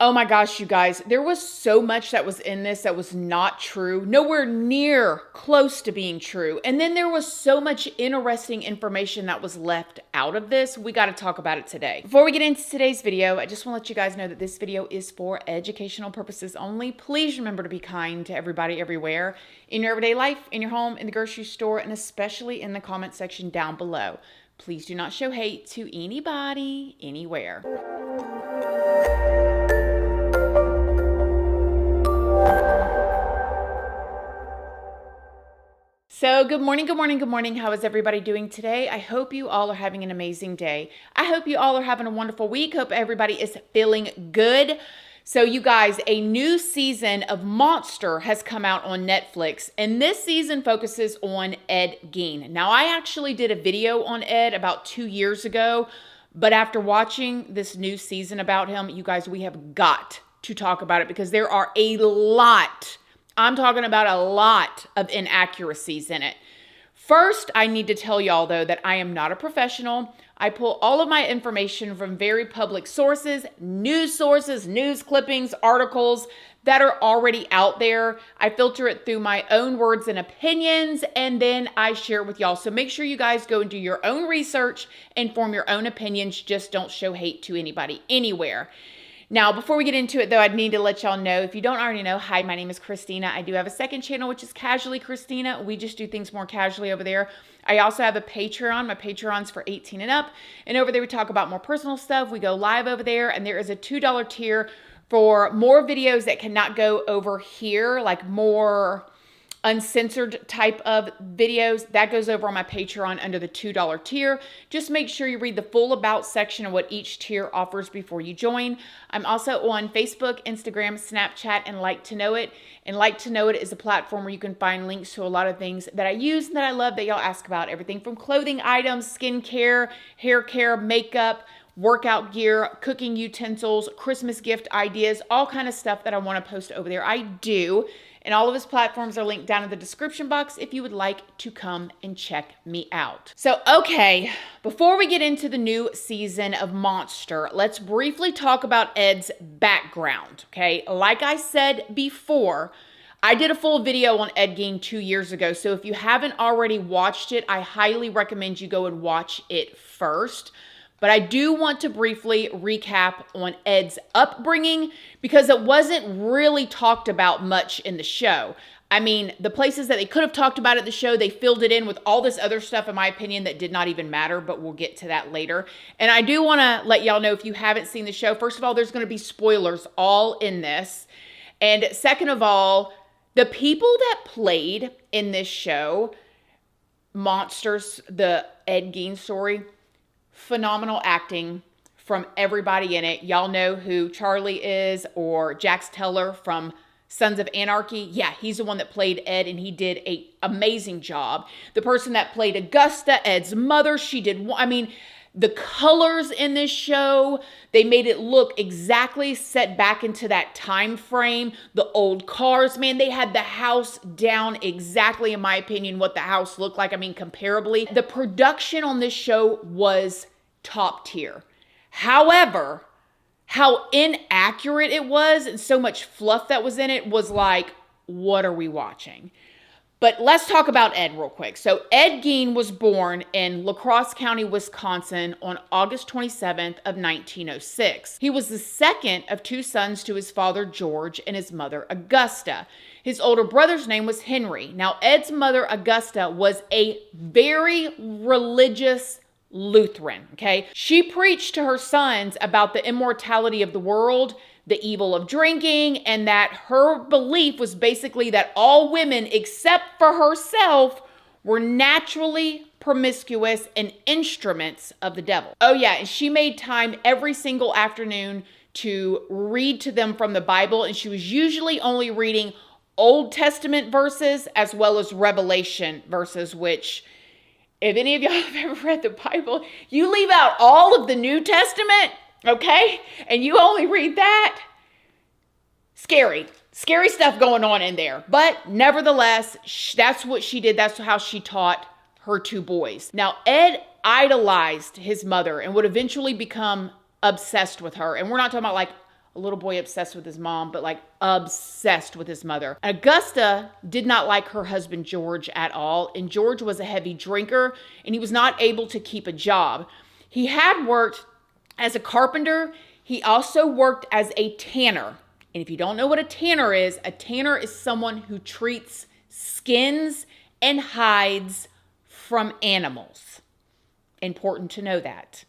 Oh my gosh, you guys, there was so much that was in this that was not true, nowhere near close to being true. And then there was so much interesting information that was left out of this. We got to talk about it today. Before we get into today's video, I just want to let you guys know that this video is for educational purposes only. Please remember to be kind to everybody everywhere, in your everyday life, in your home, in the grocery store, and especially in the comment section down below. Please do not show hate to anybody, anywhere. So good morning, good morning, good morning. How is everybody doing today? I hope you all are having an amazing day. I hope you all are having a wonderful week. Hope everybody is feeling good. So you guys, a new season of Monster has come out on Netflix, and this season focuses on Ed Gein. Now, I actually did a video on Ed about 2 years ago, but after watching this new season about him, you guys, we have got to talk about it because there are a lot, I'm talking about a lot of inaccuracies in it. First, I need to tell y'all, though, that I am not a professional. I pull all of my information from very public sources, news clippings, articles that are already out there. I filter it through my own words and opinions, and then I share it with y'all. So make sure you guys go and do your own research and form your own opinions. Just don't show hate to anybody anywhere. Now, before we get into it, though, I need to let y'all know, if you don't already know, hi, my name is Christina. I do have a second channel, which is Casually Christina. We just do things more casually over there. I also have a Patreon. My Patreon's for 18 and up. And over there, we talk about more personal stuff. We go live over there. And there is a $2 tier for more videos that cannot go over here, like more uncensored type of videos. That goes over on my Patreon under the $2 tier. Just make sure you read the full about section of what each tier offers before you join. I'm also on Facebook, Instagram, Snapchat, and Like to Know It. And Like to Know It is a platform where you can find links to a lot of things that I use and that I love that y'all ask about. Everything from clothing items, skincare, hair care, makeup, workout gear, cooking utensils, Christmas gift ideas, all kind of stuff that I want to post over there. I do. And all of his platforms are linked down in the description box if you would like to come and check me out. So, okay, before we get into the new season of Monster, let's briefly talk about Ed's background, okay? Like I said before, I did a full video on Ed Gein 2 years ago, so if you haven't already watched it, I highly recommend you go and watch it first. But I do want to briefly recap on Ed's upbringing because it wasn't really talked about much in the show. I mean, the places that they could have talked about at the show, they filled it in with all this other stuff, in my opinion, that did not even matter, but we'll get to that later. And I do want to let y'all know, if you haven't seen the show, first of all, there's going to be spoilers all in this. And second of all, the people that played in this show, Monsters, the Ed Gein Story, phenomenal acting from everybody in it. Y'all know who Charlie is, or Jax Teller from Sons of Anarchy. Yeah, he's the one that played Ed, and he did an amazing job. The person that played Augusta, Ed's mother, she did, I mean, the colors in this show, they made it look exactly set back into that time frame. The old cars, man, they had the house down exactly, in my opinion, what the house looked like. I mean, comparably. The production on this show was top tier. However, how inaccurate it was and so much fluff that was in it was like, what are we watching? But let's talk about Ed real quick. So Ed Gein was born in La Crosse County, Wisconsin on August 27th of 1906. He was the second of two sons to his father, George, and his mother, Augusta. His older brother's name was Henry. Now, Ed's mother, Augusta, was a very religious Lutheran, okay? She preached to her sons about the immortality of the world, the evil of drinking, and that her belief was basically that all women, except for herself, were naturally promiscuous and instruments of the devil. Oh yeah, and she made time every single afternoon to read to them from the Bible, and she was usually only reading Old Testament verses as well as Revelation verses, which, if any of y'all have ever read the Bible, you leave out all of the New Testament, okay? And you only read that. Scary stuff going on in there. But nevertheless, that's what she did. That's how she taught her two boys. Now, Ed idolized his mother and would eventually become obsessed with her. And we're not talking about like a little boy obsessed with his mom, but like obsessed with his mother. Augusta did not like her husband George at all, and George was a heavy drinker, and he was not able to keep a job. He had worked as a carpenter. He also worked as a tanner. And if you don't know what a tanner is someone who treats skins and hides from animals. Important to know that.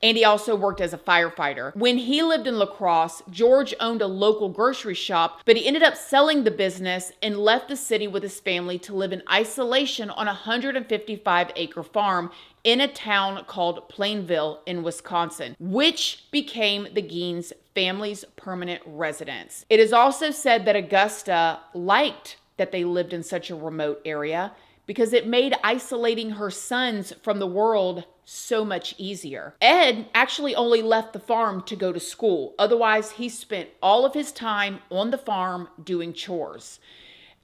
And he also worked as a firefighter. When he lived in La Crosse, George owned a local grocery shop, but he ended up selling the business and left the city with his family to live in isolation on a 155-acre farm in a town called Plainville in Wisconsin, which became the Gein family's permanent residence. It is also said that Augusta liked that they lived in such a remote area because it made isolating her sons from the world so much easier. Ed actually only left the farm to go to school. Otherwise, he spent all of his time on the farm doing chores.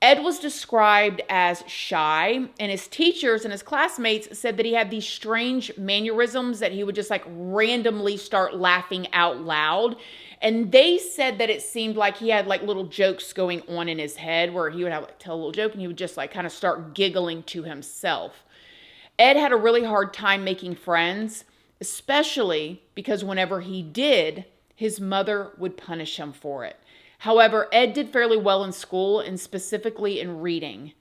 Ed was described as shy, and his teachers and his classmates said that he had these strange mannerisms that he would just like randomly start laughing out loud. And they said that it seemed like he had like little jokes going on in his head where he would have tell a little joke and he would just like kind of start giggling to himself. Ed had a really hard time making friends, especially because whenever he did, his mother would punish him for it. However, Ed did fairly well in school and specifically in reading.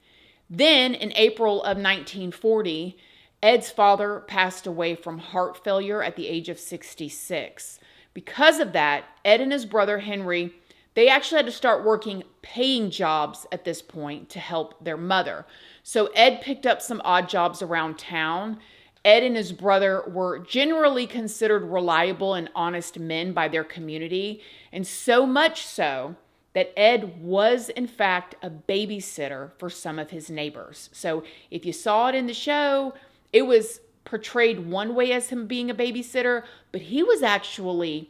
Then in April of 1940, Ed's father passed away from heart failure at the age of 66. Because of that, Ed and his brother Henry, they actually had to start working paying jobs at this point to help their mother. So Ed picked up some odd jobs around town. Ed and his brother were generally considered reliable and honest men by their community, and so much so that Ed was, in fact, a babysitter for some of his neighbors. So if you saw it in the show, it was portrayed one way as him being a babysitter, but he was actually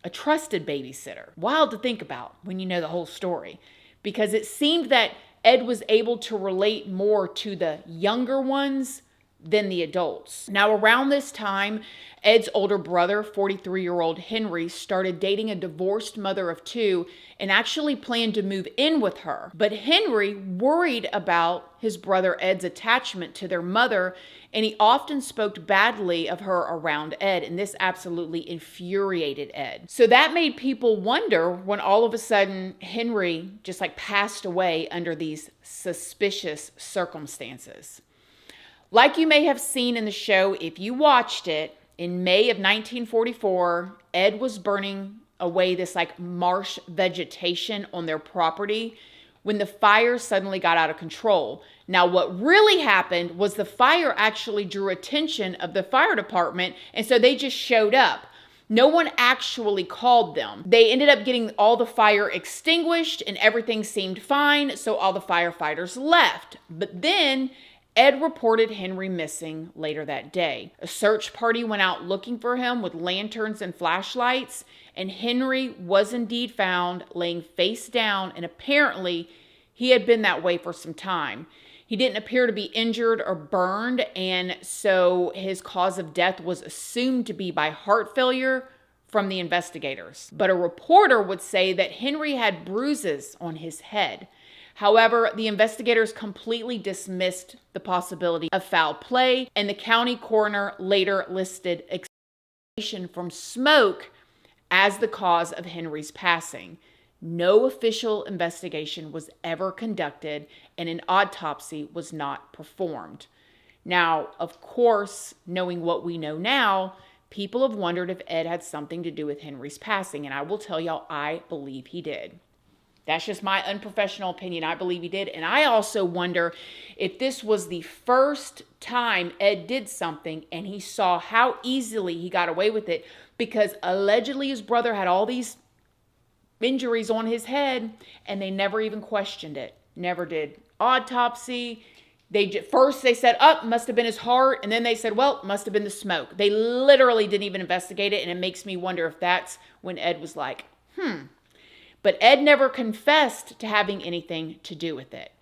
a trusted babysitter. Wild to think about when you know the whole story, because it seemed that Ed was able to relate more to the younger ones than the adults. Now, around this time, Ed's older brother, 43-year-old Henry, started dating a divorced mother of two and actually planned to move in with her. But Henry worried about his brother Ed's attachment to their mother, and he often spoke badly of her around Ed, and this absolutely infuriated Ed. So that made people wonder when all of a sudden Henry just like passed away under these suspicious circumstances. Like you may have seen in the show, if you watched it, in May of 1944, Ed was burning away this like marsh vegetation on their property when the fire suddenly got out of control. Now, what really happened was the fire actually drew attention of the fire department, and so they just showed up. No one actually called them. They ended up getting all the fire extinguished and everything seemed fine, so all the firefighters left. But then Ed reported Henry missing later that day. A search party went out looking for him with lanterns and flashlights, and Henry was indeed found laying face down, and apparently he had been that way for some time. He didn't appear to be injured or burned, and so his cause of death was assumed to be by heart failure from the investigators. But a reporter would say that Henry had bruises on his head. However, the investigators completely dismissed the possibility of foul play, and the county coroner later listed exhalation from smoke as the cause of Henry's passing. No official investigation was ever conducted, and an autopsy was not performed. Now, of course, knowing what we know now, people have wondered if Ed had something to do with Henry's passing, and I will tell y'all, I believe he did. That's just my unprofessional opinion. I believe he did. And I also wonder if this was the first time Ed did something and he saw how easily he got away with it, because allegedly his brother had all these injuries on his head and they never even questioned it. Never did autopsy. First they said, must have been his heart. And then they said, well, must have been the smoke. They literally didn't even investigate it. And it makes me wonder if that's when Ed was like, But Ed never confessed to having anything to do with it.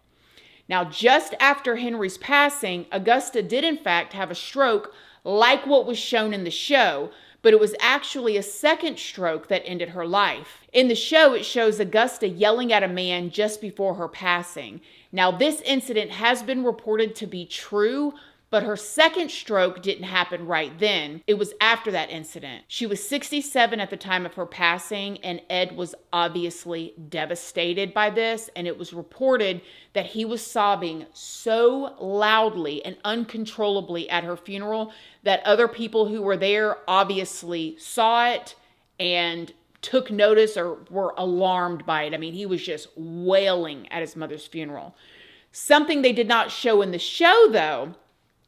Now, just after Henry's passing, Augusta did in fact have a stroke like what was shown in the show, but it was actually a second stroke that ended her life. In the show, it shows Augusta yelling at a man just before her passing. Now, this incident has been reported to be true, but her second stroke didn't happen right then. It was after that incident. She was 67 at the time of her passing, and Ed was obviously devastated by this, and it was reported that he was sobbing so loudly and uncontrollably at her funeral that other people who were there obviously saw it and took notice or were alarmed by it. I mean, he was just wailing at his mother's funeral. Something they did not show in the show, though,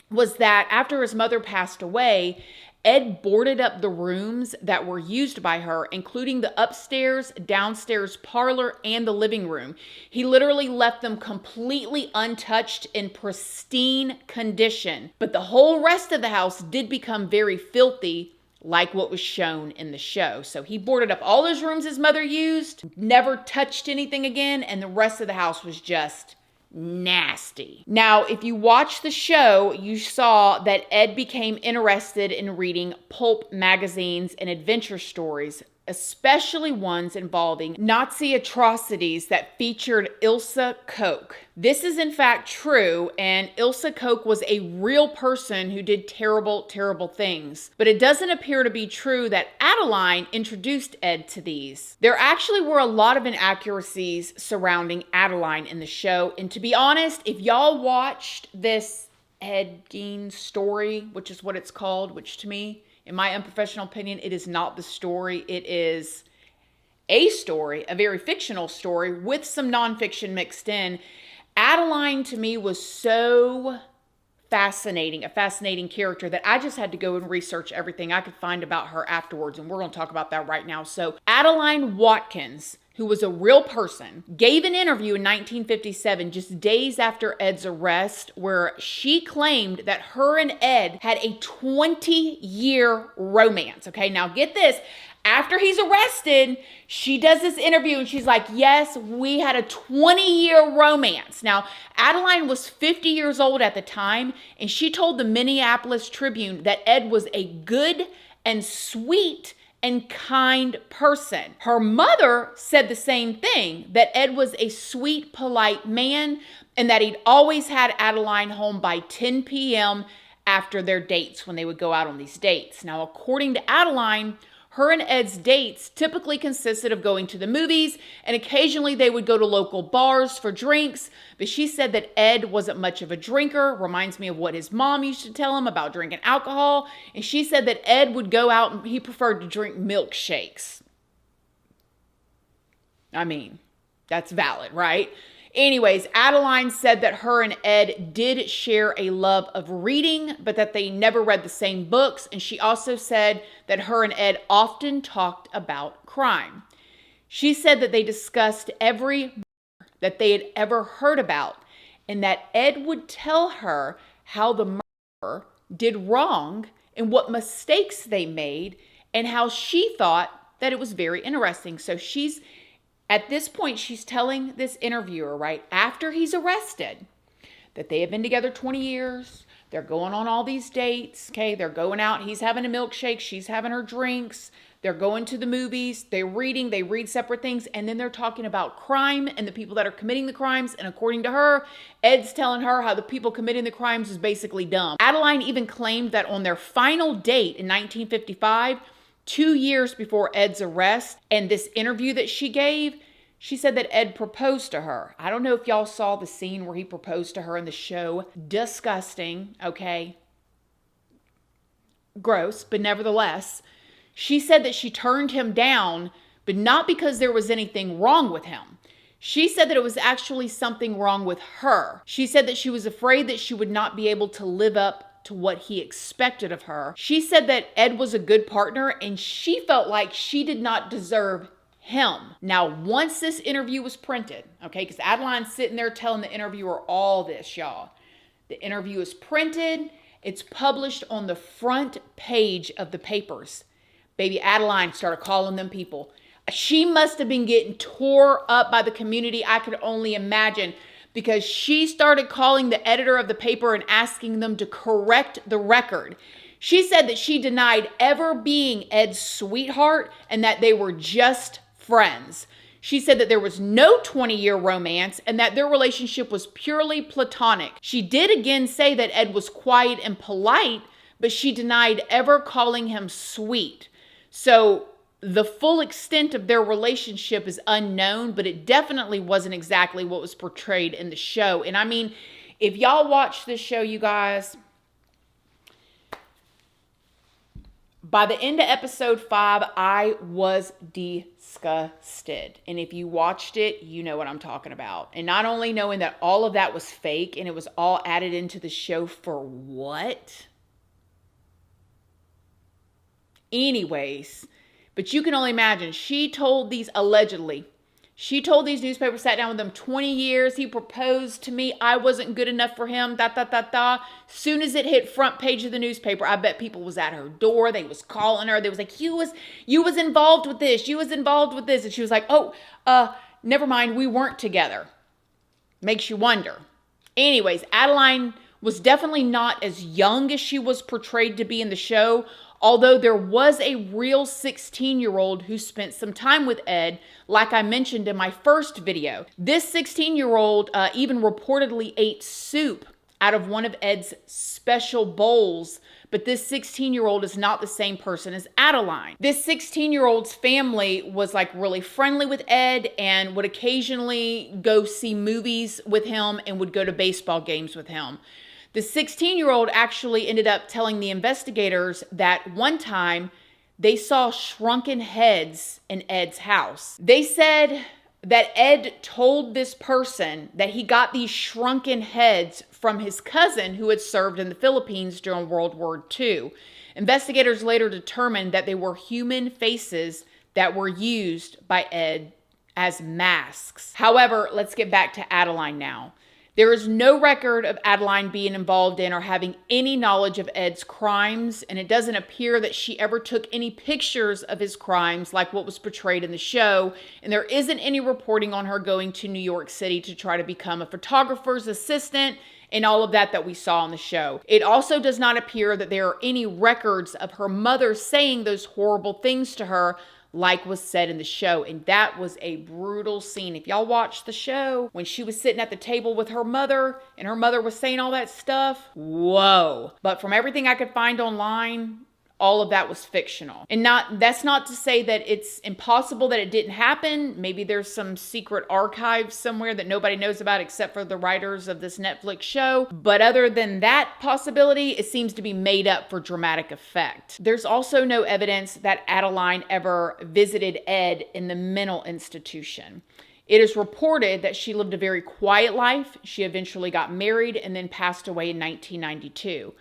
was that after his mother passed away, Ed boarded up the rooms that were used by her, including the upstairs, downstairs parlor, and the living room. He literally left them completely untouched in pristine condition. But the whole rest of the house did become very filthy, like what was shown in the show. So he boarded up all those rooms his mother used, never touched anything again, and the rest of the house was just nasty. Now, if you watch the show, you saw that Ed became interested in reading pulp magazines and adventure stories, especially ones involving Nazi atrocities that featured Ilse Koch. This is in fact true, and Ilse Koch was a real person who did terrible, terrible things. But it doesn't appear to be true that Adeline introduced Ed to these. There actually were a lot of inaccuracies surrounding Adeline in the show, and to be honest, if y'all watched this Ed Gein Story, which is what it's called, which to me, in my unprofessional opinion, it is not the story. It is a story, a very fictional story with some nonfiction mixed in. Adeline to me was so fascinating, a fascinating character that I just had to go and research everything I could find about her afterwards. And we're going to talk about that right now. So Adeline Watkins, who was a real person, gave an interview in 1957, just days after Ed's arrest, where she claimed that her and Ed had a 20-year romance. Okay, now get this. After he's arrested, she does this interview and she's like, yes, we had a 20-year romance. Now, Adeline was 50 years old at the time, and she told the Minneapolis Tribune that Ed was a good and sweet and kind person. Her mother said the same thing, that Ed was a sweet, polite man, and that he'd always had Adeline home by 10 p.m. after their dates, when they would go out on these dates. Now, according to Adeline, her and Ed's dates typically consisted of going to the movies, and occasionally they would go to local bars for drinks, but she said that Ed wasn't much of a drinker. Reminds me of what his mom used to tell him about drinking alcohol. And she said that Ed would go out and he preferred to drink milkshakes. I mean, that's valid, right? Anyways, Adeline said that her and Ed did share a love of reading, but that they never read the same books. And she also said that her and Ed often talked about crime. She said that they discussed every murder that they had ever heard about, and that Ed would tell her how the murderer did wrong and what mistakes they made, and how she thought that it was very interesting. So at this point, she's telling this interviewer, right after he's arrested, that they have been together 20 years. They're going on all these dates. Okay, they're going out. He's having a milkshake. She's having her drinks. They're going to the movies. They're reading. They read separate things. And then they're talking about crime and the people that are committing the crimes. And according to her, Ed's telling her how the people committing the crimes is basically dumb. Adeline even claimed that on their final date in 1955, 2 years before Ed's arrest, and this interview that she gave, she said that Ed proposed to her. I don't know if y'all saw the scene where he proposed to her in the show. Disgusting, okay? Gross, but nevertheless, she said that she turned him down, but not because there was anything wrong with him. She said that it was actually something wrong with her. She said that she was afraid that she would not be able to live up to what he expected of her. She said that Ed was a good partner, and she felt like she did not deserve him. Now, once this interview was printed, okay, because Adeline's sitting there telling the interviewer all this, y'all. The interview is printed. It's published on the front page of the papers. Baby Adeline started calling them people. She must have been getting tore up by the community. I could only imagine, because she started calling the editor of the paper and asking them to correct the record. She said that she denied ever being Ed's sweetheart and that they were just friends. She said that there was no 20-year romance and that their relationship was purely platonic. She did again say that Ed was quiet and polite, but she denied ever calling him sweet. So the full extent of their relationship is unknown, but it definitely wasn't exactly what was portrayed in the show. And I mean, if y'all watch this show, you guys, by the end of episode 5, I was disgusted. And if you watched it, you know what I'm talking about. And not only knowing that all of that was fake and it was all added into the show for what? Anyways, but you can only imagine. She told these newspapers, sat down with them 20 years. He proposed to me. I wasn't good enough for him. Soon as it hit front page of the newspaper, I bet people was at her door. They was calling her. They was like, you was involved with this. You was involved with this. And she was like, never mind. We weren't together. Makes you wonder. Anyways, Adeline was definitely not as young as she was portrayed to be in the show. Although there was a real 16-year-old who spent some time with Ed, like I mentioned in my first video. This 16-year-old even reportedly ate soup out of one of Ed's special bowls, but this 16-year-old is not the same person as Adeline. This 16-year-old's family was like really friendly with Ed and would occasionally go see movies with him and would go to baseball games with him. The 16-year-old actually ended up telling the investigators that one time they saw shrunken heads in Ed's house. They said that Ed told this person that he got these shrunken heads from his cousin who had served in the Philippines during World War II. Investigators later determined that they were human faces that were used by Ed as masks. However, let's get back to Adeline now. There is no record of Adeline being involved in or having any knowledge of Ed's crimes, and it doesn't appear that she ever took any pictures of his crimes like what was portrayed in the show, and there isn't any reporting on her going to New York City to try to become a photographer's assistant and all of that we saw on the show. It also does not appear that there are any records of her mother saying those horrible things to her like was said in the show. And that was a brutal scene. If y'all watched the show, when she was sitting at the table with her mother and her mother was saying all that stuff, whoa. But from everything I could find online, all of that was fictional. And that's not to say that it's impossible that it didn't happen. Maybe there's some secret archive somewhere that nobody knows about except for the writers of this Netflix show. But other than that possibility, it seems to be made up for dramatic effect. There's also no evidence that Adeline ever visited Ed in the mental institution. It is reported that she lived a very quiet life. She eventually got married and then passed away in 1992.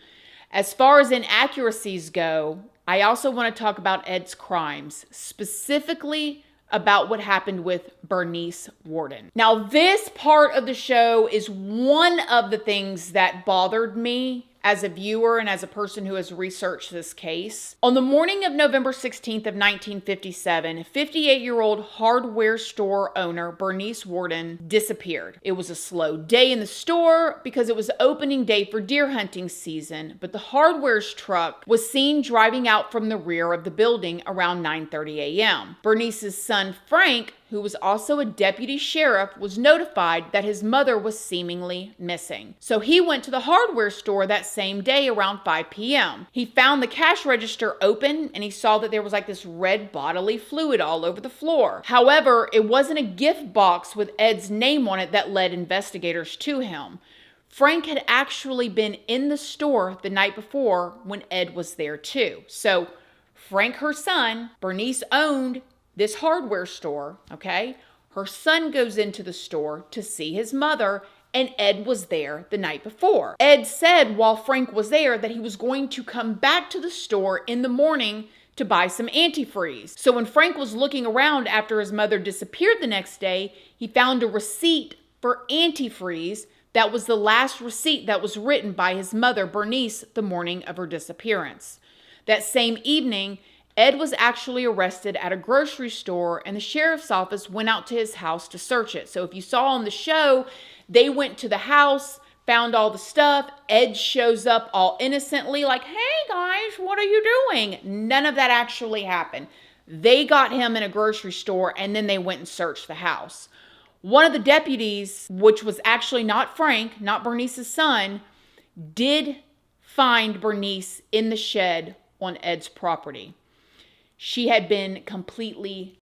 As far as inaccuracies go, I also want to talk about Ed's crimes, specifically about what happened with Bernice Worden. Now, this part of the show is one of the things that bothered me as a viewer and as a person who has researched this case. On the morning of November 16th of 1957, 58-year-old hardware store owner Bernice Worden disappeared. It was a slow day in the store because it was opening day for deer hunting season, but the hardware's truck was seen driving out from the rear of the building around 9:30 a.m. Bernice's son Frank, who was also a deputy sheriff, was notified that his mother was seemingly missing. So he went to the hardware store that same day around 5 p.m. He found the cash register open and he saw that there was like this red bodily fluid all over the floor. However, it wasn't a gift box with Ed's name on it that led investigators to him. Frank had actually been in the store the night before when Ed was there too. So Frank, her son, Bernice owned this hardware store, okay? Her son goes into the store to see his mother, and Ed was there the night before. Ed said while Frank was there that he was going to come back to the store in the morning to buy some antifreeze. So when Frank was looking around after his mother disappeared the next day, he found a receipt for antifreeze that was the last receipt that was written by his mother, Bernice, the morning of her disappearance. That same evening, Ed was actually arrested at a grocery store and the sheriff's office went out to his house to search it. So if you saw on the show, they went to the house, found all the stuff. Ed shows up all innocently like, hey guys, what are you doing? None of that actually happened. They got him in a grocery store and then they went and searched the house. One of the deputies, which was actually not Frank, not Bernice's son, did find Bernice in the shed on Ed's property. She had been completely,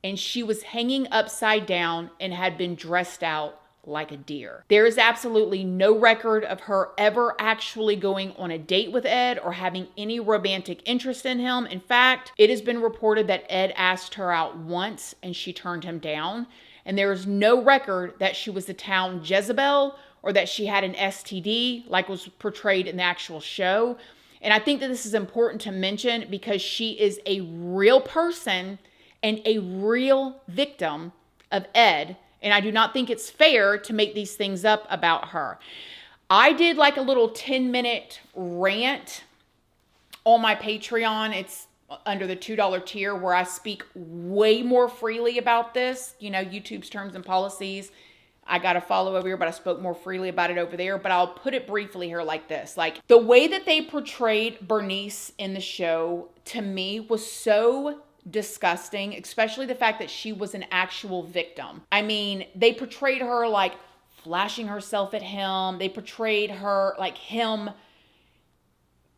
and she was hanging upside down and had been dressed out like a deer. There is absolutely no record of her ever actually going on a date with Ed or having any romantic interest in him. In fact, it has been reported that Ed asked her out once and she turned him down. And there is no record that she was the town Jezebel or that she had an STD like was portrayed in the actual show. And I think that this is important to mention because she is a real person and a real victim of Ed. And I do not think it's fair to make these things up about her. I did like a little 10-minute rant on my Patreon. It's under the $2 tier where I speak way more freely about this. You know, YouTube's terms and policies. I got to follow over here, but I spoke more freely about it over there. But I'll put it briefly here like this. Like, the way that they portrayed Bernice in the show, to me, was so disgusting, especially the fact that she was an actual victim. I mean, they portrayed her like flashing herself at him. They portrayed her like him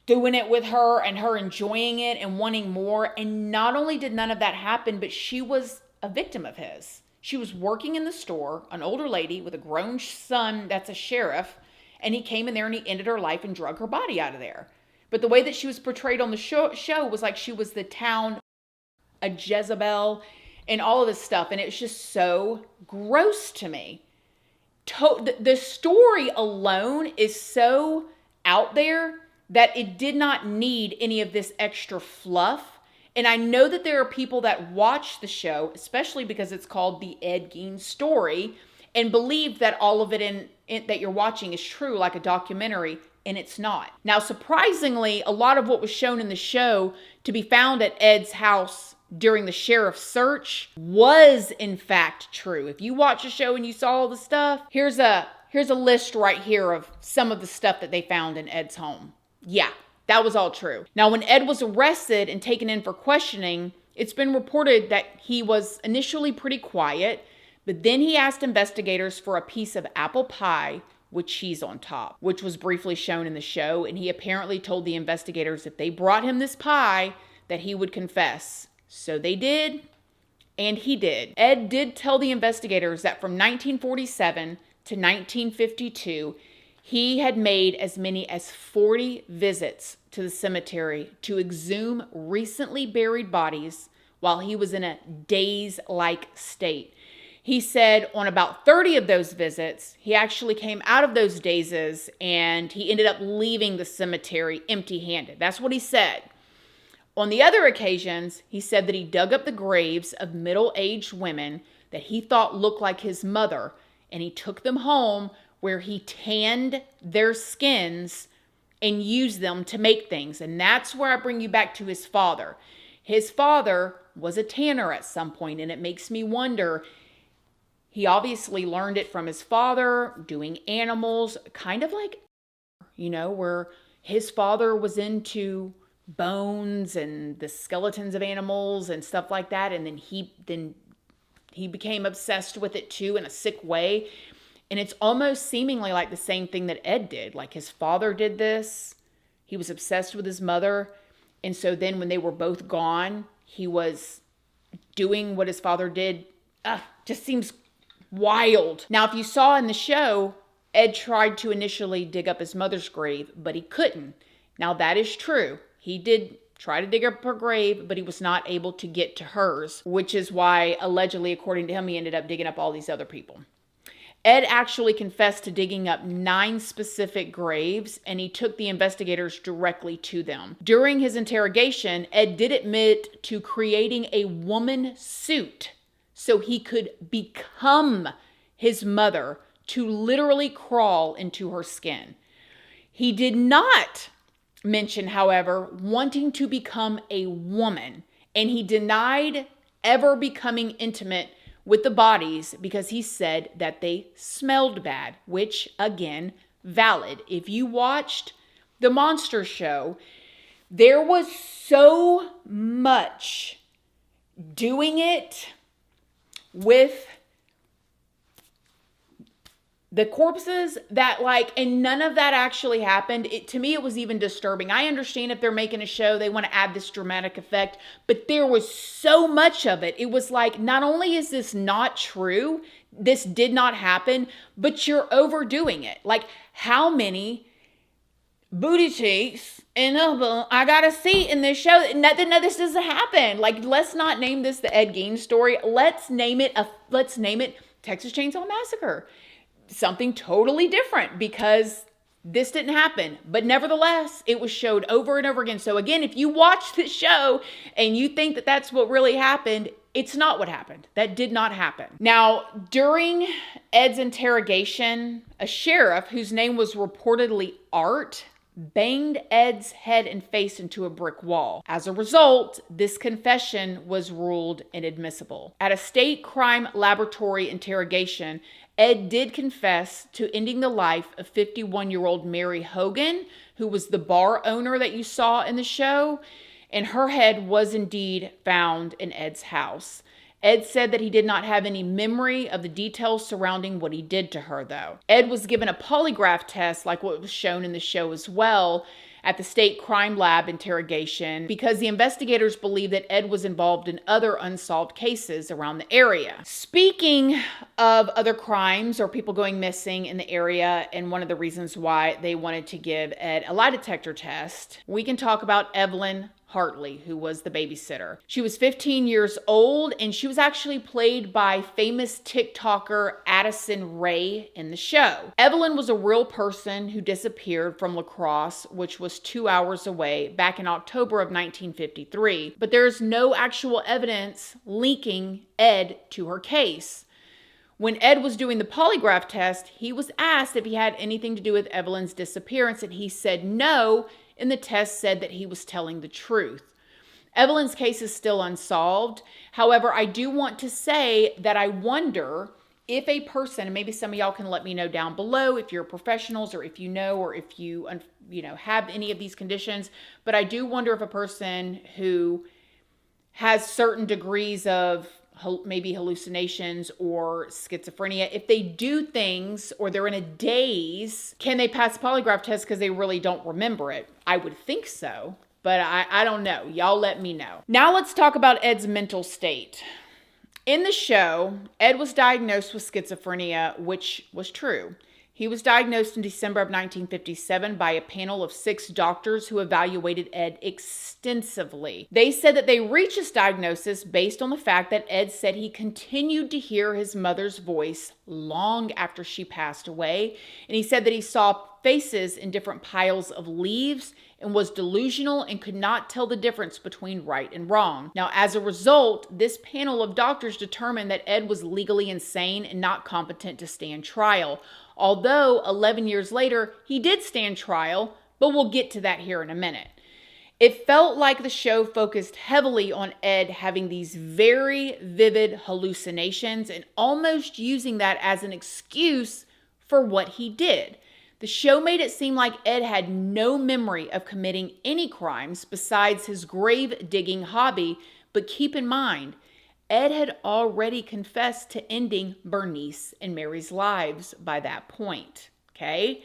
doing it with her and her enjoying it and wanting more. And not only did none of that happen, but she was a victim of his. She was working in the store, an older lady with a grown son that's a sheriff, and he came in there and he ended her life and drug her body out of there. But the way that she was portrayed on the show was like she was the town, a Jezebel, and all of this stuff. And it's just so gross to me. The story alone is so out there that it did not need any of this extra fluff. And I know that there are people that watch the show, especially because it's called the Ed Gein Story, and believe that all of it that you're watching is true, like a documentary, and it's not. Now, surprisingly, a lot of what was shown in the show to be found at Ed's house during the sheriff's search was in fact true. If you watch the show and you saw all the stuff, here's a list right here of some of the stuff that they found in Ed's home. Yeah, that was all true. Now, when Ed was arrested and taken in for questioning, it's been reported that he was initially pretty quiet, but then he asked investigators for a piece of apple pie with cheese on top, which was briefly shown in the show. And he apparently told the investigators if they brought him this pie, that he would confess. So they did, and he did. Ed did tell the investigators that from 1947 to 1952, he had made as many as 40 visits to the cemetery to exhume recently buried bodies while he was in a daze-like state. He said on about 30 of those visits, he actually came out of those dazes and he ended up leaving the cemetery empty-handed. That's what he said. On the other occasions, he said that he dug up the graves of middle-aged women that he thought looked like his mother, and he took them home where he tanned their skins and used them to make things. And that's where I bring you back to his father. His father was a tanner at some point, and it makes me wonder, he obviously learned it from his father, doing animals, kind of like, you know, where his father was into bones and the skeletons of animals and stuff like that. And then he became obsessed with it too in a sick way. And it's almost seemingly like the same thing that Ed did. Like his father did this. He was obsessed with his mother. And so then when they were both gone, he was doing what his father did. Just seems wild. Now, if you saw in the show, Ed tried to initially dig up his mother's grave, but he couldn't. Now, that is true. He did try to dig up her grave, but he was not able to get to hers, which is why, allegedly, according to him, he ended up digging up all these other people. Ed actually confessed to digging up 9 specific graves, and he took the investigators directly to them. During his interrogation, Ed did admit to creating a woman suit so he could become his mother, to literally crawl into her skin. He did not mention, however, wanting to become a woman, and he denied ever becoming intimate with the bodies because he said that they smelled bad, which, again, valid. If you watched the Monster Show, there was so much doing it with the corpses that and none of that actually happened. To me, it was even disturbing. I understand if they're making a show, they want to add this dramatic effect, but there was so much of it. It was not only is this not true, this did not happen, but you're overdoing it. How many booty cheeks and I gotta see in this show? Nothing of this doesn't happen. Let's not name this the Ed Gein Story. Let's name it Texas Chainsaw Massacre. Something totally different, because this didn't happen. But nevertheless, it was showed over and over again. So again, if you watch this show and you think that that's what really happened, it's not what happened. That did not happen. Now, during Ed's interrogation, a sheriff whose name was reportedly Art banged Ed's head and face into a brick wall. As a result, this confession was ruled inadmissible. At a state crime laboratory interrogation, Ed did confess to ending the life of 51-year-old Mary Hogan, who was the bar owner that you saw in the show, and her head was indeed found in Ed's house. Ed said that he did not have any memory of the details surrounding what he did to her, though. Ed was given a polygraph test, like what was shown in the show as well, at the state crime lab interrogation, because the investigators believe that Ed was involved in other unsolved cases around the area. Speaking of other crimes or people going missing in the area, and one of the reasons why they wanted to give Ed a lie detector test, we can talk about Evelyn Hartley, who was the babysitter. She was 15 years old, and she was actually played by famous TikToker Addison Rae in the show. Evelyn was a real person who disappeared from La Crosse, which was 2 hours away, back in October of 1953, but there is no actual evidence linking Ed to her case. When Ed was doing the polygraph test, he was asked if he had anything to do with Evelyn's disappearance, and he said no, and the test said that he was telling the truth. Evelyn's case is still unsolved. However, I do want to say that I wonder if a person, and maybe some of y'all can let me know down below if you're professionals or if you know, or if you have any of these conditions, but I do wonder if a person who has certain degrees of maybe hallucinations or schizophrenia, if they do things or they're in a daze, can they pass a polygraph test because they really don't remember it? I would think so, but I don't know. Y'all let me know. Now let's talk about Ed's mental state. In the show, Ed was diagnosed with schizophrenia, which was true. He was diagnosed in December of 1957 by a panel of 6 doctors who evaluated Ed extensively. They said that they reached this diagnosis based on the fact that Ed said he continued to hear his mother's voice long after she passed away. And he said that he saw faces in different piles of leaves and was delusional and could not tell the difference between right and wrong. Now, as a result, this panel of doctors determined that Ed was legally insane and not competent to stand trial. Although 11 years later, he did stand trial, but we'll get to that here in a minute. It felt like the show focused heavily on Ed having these very vivid hallucinations and almost using that as an excuse for what he did. The show made it seem like Ed had no memory of committing any crimes besides his grave digging hobby, but keep in mind, Ed had already confessed to ending Bernice and Mary's lives by that point, okay?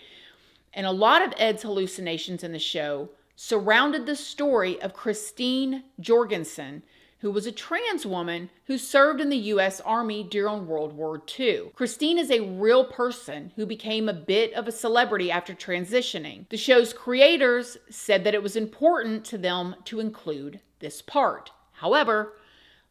And a lot of Ed's hallucinations in the show surrounded the story of Christine Jorgensen, who was a trans woman who served in the U.S. Army during World War II. Christine is a real person who became a bit of a celebrity after transitioning. The show's creators said that it was important to them to include this part. However,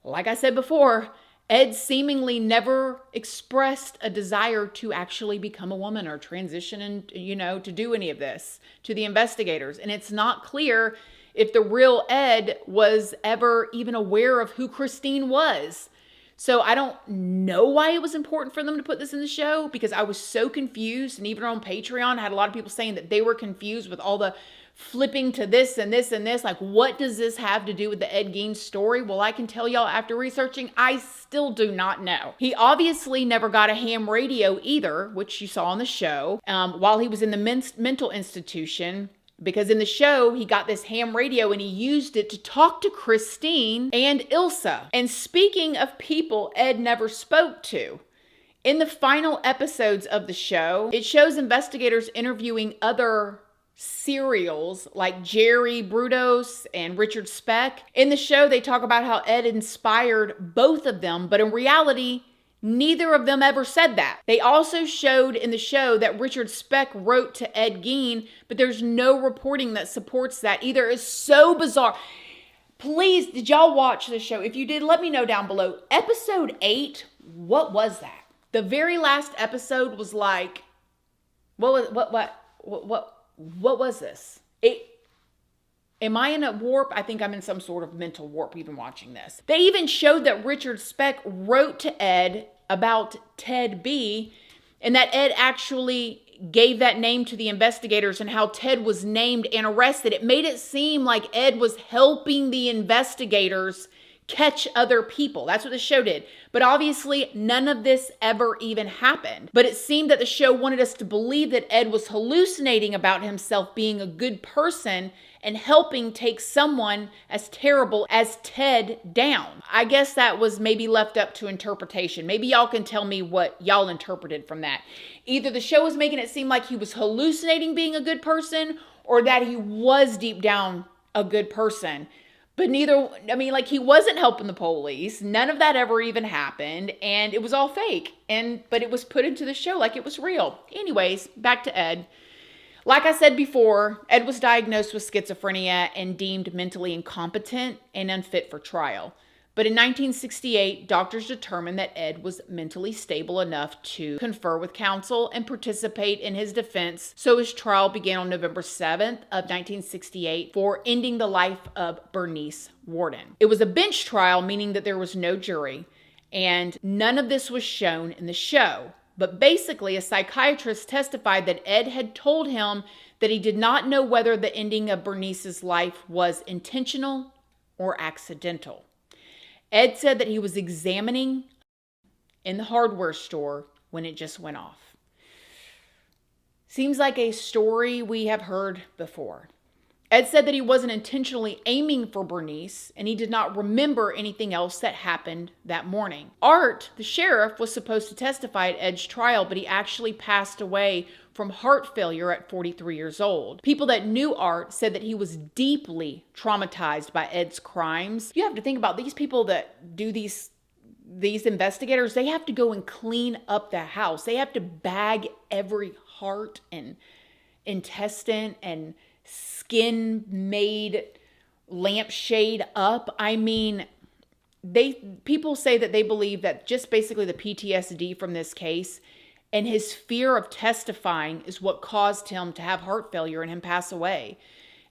like I said before, Ed seemingly never expressed a desire to actually become a woman or transition and, to do any of this to the investigators. And it's not clear if the real Ed was ever even aware of who Christine was. So I don't know why it was important for them to put this in the show, because I was so confused. And even on Patreon, I had a lot of people saying that they were confused with all the flipping to this and this and this. Like, what does this have to do with the Ed Gein story? Well, I can tell y'all after researching, I still do not know. He obviously never got a ham radio either, which you saw on the show, while he was in the mental institution. Because in the show, he got this ham radio and he used it to talk to Christine and Ilsa. And speaking of people Ed never spoke to, in the final episodes of the show, it shows investigators interviewing other serials like Jerry Brudos and Richard Speck. In the show, they talk about how Ed inspired both of them, but in reality, neither of them ever said that. They also showed in the show that Richard Speck wrote to Ed Gein, but there's no reporting that supports that either. It's so bizarre. Please, did y'all watch the show? If you did, let me know down below. Episode 8, what was that? The very last episode was like, what was this? Am I in a warp? I think I'm in some sort of mental warp even watching this. They even showed that Richard Speck wrote to Ed about Ted B, and that Ed actually gave that name to the investigators and how Ted was named and arrested. It made it seem like Ed was helping the investigators catch other people. That's what the show did. But obviously, none of this ever even happened. But it seemed that the show wanted us to believe that Ed was hallucinating about himself being a good person and helping take someone as terrible as Ted down. I guess that was maybe left up to interpretation. Maybe y'all can tell me what y'all interpreted from that. Either the show was making it seem like he was hallucinating being a good person, or that he was deep down a good person. But neither, I mean, like, he wasn't helping the police. None of that ever even happened. And it was all fake. But it was put into the show like it was real. Anyways, back to Ed. Like I said before, Ed was diagnosed with schizophrenia and deemed mentally incompetent and unfit for trial. But in 1968, doctors determined that Ed was mentally stable enough to confer with counsel and participate in his defense. So his trial began on November 7th of 1968 for ending the life of Bernice Worden. It was a bench trial, meaning that there was no jury, and none of this was shown in the show. But basically, a psychiatrist testified that Ed had told him that he did not know whether the ending of Bernice's life was intentional or accidental. Ed said that he was examining in the hardware store when it just went off. Seems like a story we have heard before. Ed said that he wasn't intentionally aiming for Bernice, and he did not remember anything else that happened that morning. Art, the sheriff, was supposed to testify at Ed's trial, but he actually passed away from heart failure at 43 years old. People that knew Art said that he was deeply traumatized by Ed's crimes. You have to think about these people that do these investigators. They have to go and clean up the house. They have to bag every heart and intestine and skin-made lampshade up. I mean, people say that they believe that just basically the PTSD from this case and his fear of testifying is what caused him to have heart failure and him pass away.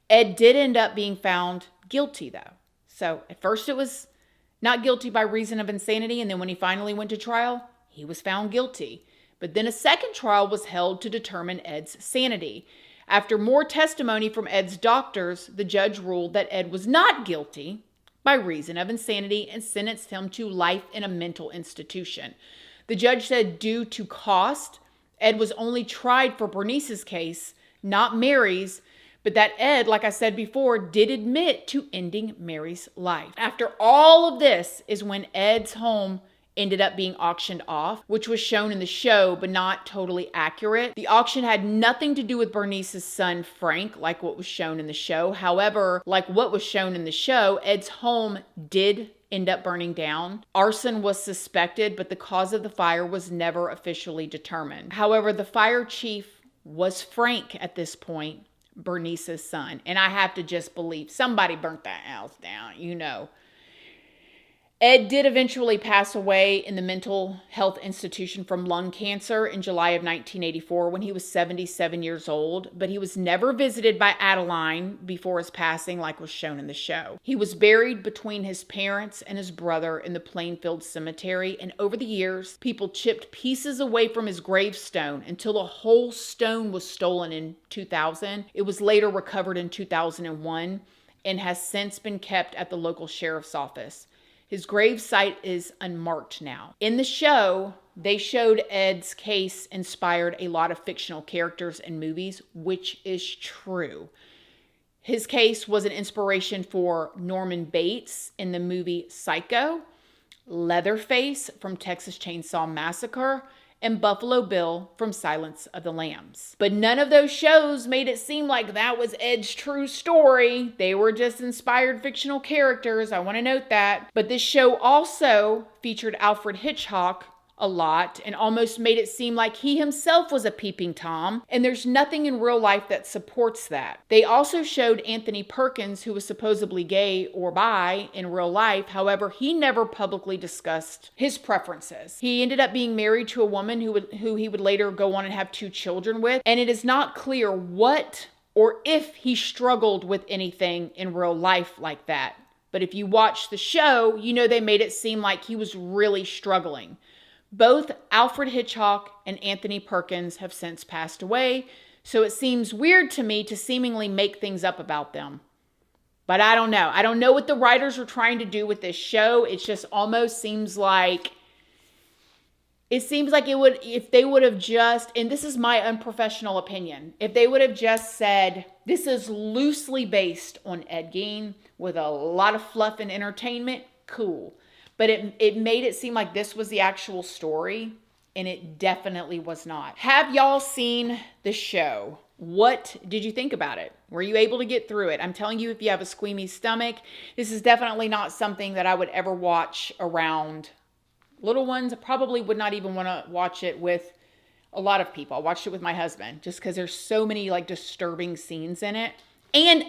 Ed did end up being found guilty, though. So at first it was not guilty by reason of insanity, and then when he finally went to trial, he was found guilty. But then a second trial was held to determine Ed's sanity. After more testimony from Ed's doctors, the judge ruled that Ed was not guilty by reason of insanity and sentenced him to life in a mental institution. The judge said due to cost, Ed was only tried for Bernice's case, not Mary's, but that Ed, like I said before, did admit to ending Mary's life. After all of this is when Ed's home ended up being auctioned off, which was shown in the show, but not totally accurate. The auction had nothing to do with Bernice's son, Frank, like what was shown in the show. However, like what was shown in the show, Ed's home did end up burning down. Arson was suspected, but the cause of the fire was never officially determined. However, the fire chief was Frank at this point, Bernice's son. And I have to just believe somebody burnt that house down, you know. Ed did eventually pass away in the mental health institution from lung cancer in July of 1984 when he was 77 years old, but he was never visited by Adeline before his passing like was shown in the show. He was buried between his parents and his brother in the Plainfield Cemetery, and over the years, people chipped pieces away from his gravestone until a whole stone was stolen in 2000. It was later recovered in 2001 and has since been kept at the local sheriff's office. His grave site is unmarked now. In the show, they showed Ed's case inspired a lot of fictional characters and movies, which is true. His case was an inspiration for Norman Bates in the movie Psycho, Leatherface from Texas Chainsaw Massacre, and Buffalo Bill from Silence of the Lambs. But none of those shows made it seem like that was Ed's true story. They were just inspired fictional characters. I want to note that. But this show also featured Alfred Hitchcock a lot and almost made it seem like he himself was a peeping Tom, and there's nothing in real life that supports that. They also showed Anthony Perkins, who was supposedly gay or bi in real life. However, he never publicly discussed his preferences. He ended up being married to a woman who he would later go on and have 2 children with, and it is not clear what or if he struggled with anything in real life like that. But if you watch the show, you know they made it seem like he was really struggling. Both Alfred Hitchcock and Anthony Perkins have since passed away, so it seems weird to me to seemingly make things up about them. But I don't know. I don't know what the writers were trying to do with this show. It just almost seems like it would, if they would have just, and this is my unprofessional opinion, if they would have just said, this is loosely based on Ed Gein with a lot of fluff and entertainment, cool. But it made it seem like this was the actual story, and it definitely was not. Have y'all seen the show? What did you think about it? Were you able to get through it? I'm telling you, if you have a squeamy stomach, this is definitely not something that I would ever watch around little ones. I probably would not even want to watch it with a lot of people. I watched it with my husband just because there's so many like disturbing scenes in it. And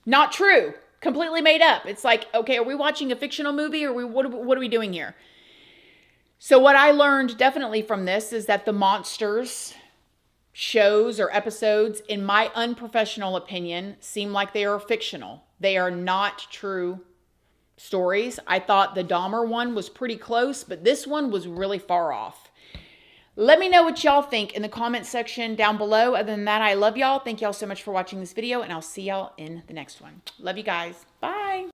not true. Completely made up. It's like, okay, are we watching a fictional movie or what are we doing here? So what I learned definitely from this is that the monsters shows or episodes, in my unprofessional opinion, seem like they are fictional. They are not true stories. I thought the Dahmer one was pretty close, but this one was really far off. Let me know what y'all think in the comment section down below. Other than that, I love y'all. Thank y'all so much for watching this video, and I'll see y'all in the next one. Love you guys. Bye.